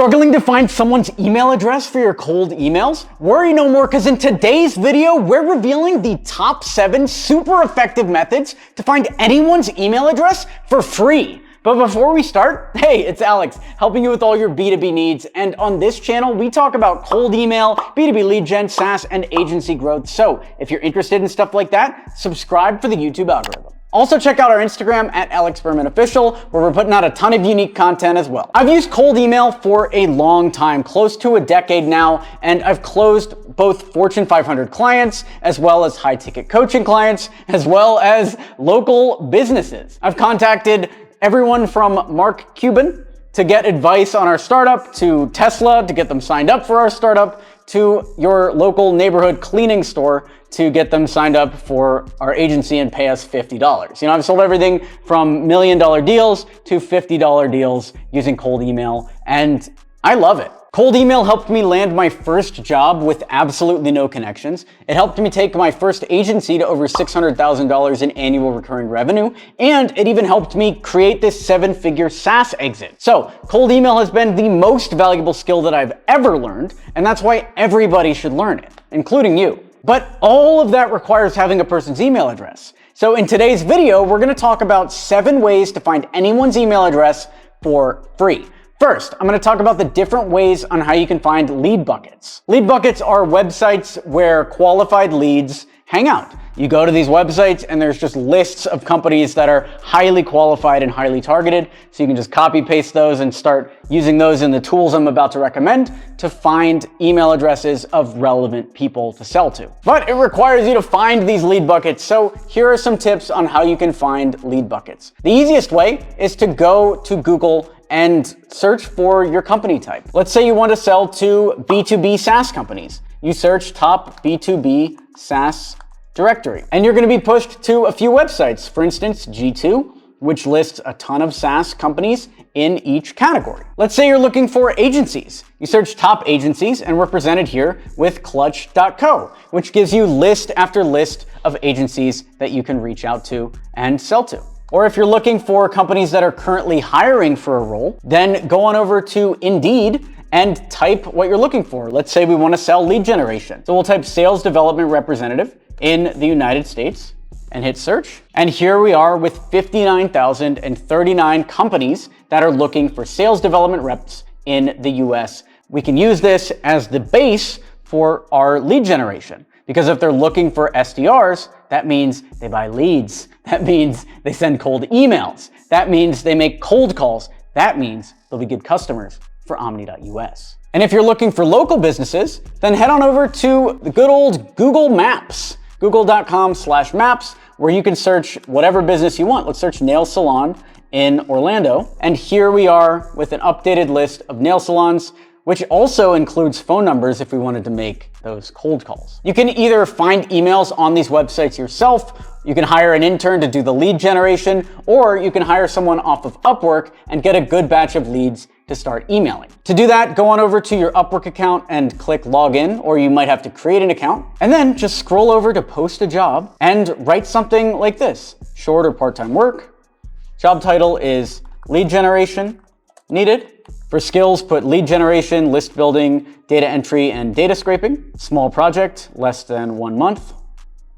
Struggling to find someone's email address for your cold emails? Worry no more, because in today's video, we're revealing the top 7 super effective methods to find anyone's email address for free. But before we start, hey, it's Alex, helping you with all your B2B needs. And on this channel, we talk about cold email, B2B lead gen, SaaS, and agency growth. So if you're interested in stuff like that, subscribe for the YouTube algorithm. Also check out our Instagram at AlexBermanOfficial, where we're putting out a ton of unique content as well. I've used cold email for a long time, close to a decade now, and I've closed both Fortune 500 clients, as well as high-ticket coaching clients, as well as local businesses. I've contacted everyone from Mark Cuban to get advice on our startup, to Tesla to get them signed up for our startup, to your local neighborhood cleaning store to get them signed up for our agency and pay us $50. You know, I've sold everything from $1 million deals to $50 deals using cold email, and I love it. Cold email helped me land my first job with absolutely no connections. It helped me take my first agency to over $600,000 in annual recurring revenue, and it even helped me create this 7-figure SaaS exit. So cold email has been the most valuable skill that I've ever learned, and that's why everybody should learn it, including you. But all of that requires having a person's email address. So in today's video, we're gonna talk about 7 ways to find anyone's email address for free. First, I'm going to talk about the different ways on how you can find lead buckets. Lead buckets are websites where qualified leads hang out. You go to these websites and there's just lists of companies that are highly qualified and highly targeted. So you can just copy paste those and start using those in the tools I'm about to recommend to find email addresses of relevant people to sell to. But it requires you to find these lead buckets. So here are some tips on how you can find lead buckets. The easiest way is to go to Google and search for your company type. Let's say you want to sell to B2B SaaS companies. You search top B2B SaaS directory, and you're going to be pushed to a few websites. For instance, G2, which lists a ton of SaaS companies in each category. Let's say you're looking for agencies. You search top agencies, and we're presented here with clutch.co, which gives you list after list of agencies that you can reach out to and sell to. Or if you're looking for companies that are currently hiring for a role, then go on over to Indeed and type what you're looking for. Let's say we want to sell lead generation. So we'll type sales development representative in the United States and hit search. And here we are with 59,039 companies that are looking for sales development reps in the US. We can use this as the base for our lead generation, because if they're looking for SDRs, that means they buy leads. That means they send cold emails. That means they make cold calls. That means they'll be good customers for Omni.us. And if you're looking for local businesses, then head on over to the good old Google Maps, google.com/maps, where you can search whatever business you want. Let's search nail salon in Orlando. And here we are with an updated list of nail salons, which also includes phone numbers if we wanted to make those cold calls. You can either find emails on these websites yourself, you can hire an intern to do the lead generation, or you can hire someone off of Upwork and get a good batch of leads to start emailing. To do that, go on over to your Upwork account and click login, or you might have to create an account, and then just scroll over to post a job and write something like this: short or part-time work. Job title is lead generation needed. For skills, put lead generation, list building, data entry, and data scraping. Small project, less than 1 month.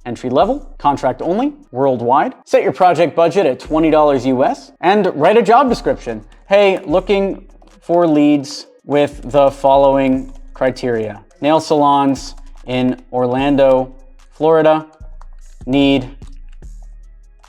Entry level, contract only, worldwide. Set your project budget at $20 US and write a job description. Hey, looking for leads with the following criteria. Nail salons in Orlando, Florida, need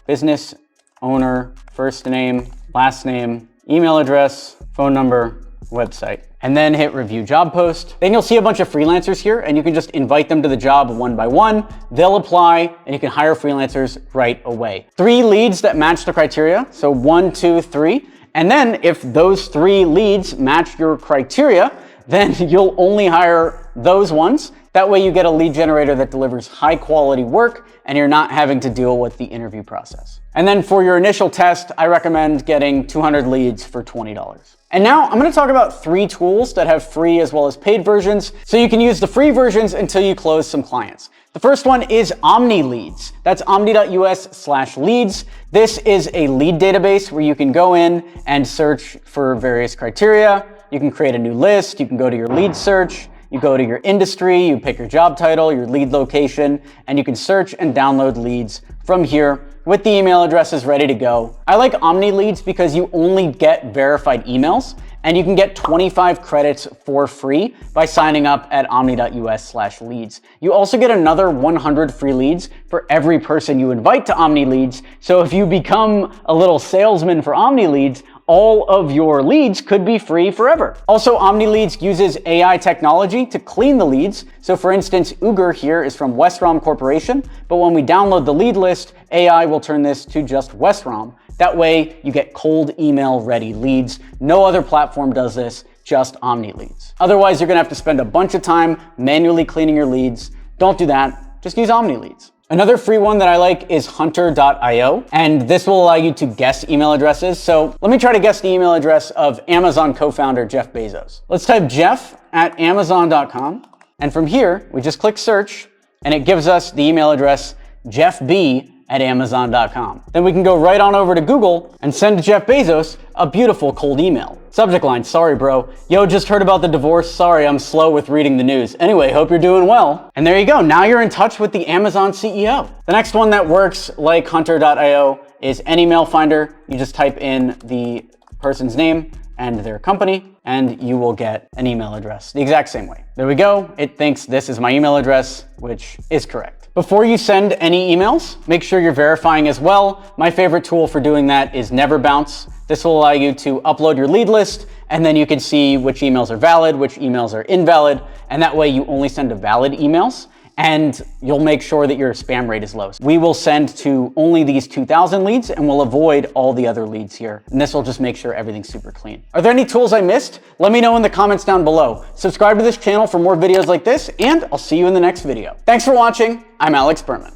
business owner, first name, last name, email address, phone number, website, and then hit review job post. Then you'll see a bunch of freelancers here, and you can just invite them to the job one by one. They'll apply, and you can hire freelancers right away. 3 leads that match the criteria, so 1, 2, 3. And then if those 3 leads match your criteria, then you'll only hire those ones. That way you get a lead generator that delivers high quality work, and you're not having to deal with the interview process. And then for your initial test, I recommend getting 200 leads for $20. And now I'm going to talk about 3 tools that have free as well as paid versions, so you can use the free versions until you close some clients. The first one is OmniLeads. That's omni.us/leads. This is a lead database where you can go in and search for various criteria. you can create a new list, you can go to your lead search, you go to your industry, you pick your job title, your lead location, and you can search and download leads from here with the email addresses ready to go. I like OmniLeads because you only get verified emails, and you can get 25 credits for free by signing up at omni.us/leads. You also get another 100 free leads for every person you invite to OmniLeads. So if you become a little salesman for OmniLeads, all of your leads could be free forever. Also, OmniLeads uses AI technology to clean the leads. So for instance, Uger here is from Westrom Corporation, but when we download the lead list, AI will turn this to just Westrom. That way you get cold email ready leads. No other platform does this, just OmniLeads. Otherwise, you're gonna have to spend a bunch of time manually cleaning your leads. Don't do that, just use OmniLeads. Another free one that I like is hunter.io, and this will allow you to guess email addresses. So let me try to guess the email address of Amazon co-founder Jeff Bezos. Let's type jeff@amazon.com, and from here, we just click search, and it gives us the email address jeffb@amazon.com. Then we can go right on over to Google and send Jeff Bezos a beautiful cold email. Subject line, sorry bro. Yo, just heard about the divorce. Sorry, I'm slow with reading the news. Anyway, hope you're doing well. And there you go. Now you're in touch with the Amazon CEO. The next one that works like hunter.io is AnyMailFinder. You just type in the person's name and their company, and you will get an email address the exact same way. There we go. It thinks this is my email address, which is correct. Before you send any emails, make sure you're verifying as well. My favorite tool for doing that is Never Bounce. This will allow you to upload your lead list, and then you can see which emails are valid, which emails are invalid, and that way you only send to valid emails, and you'll make sure that your spam rate is low. We will send to only these 2,000 leads, and we'll avoid all the other leads here. And this will just make sure everything's super clean. Are there any tools I missed? Let me know in the comments down below. Subscribe to this channel for more videos like this, and I'll see you in the next video. Thanks for watching. I'm Alex Berman.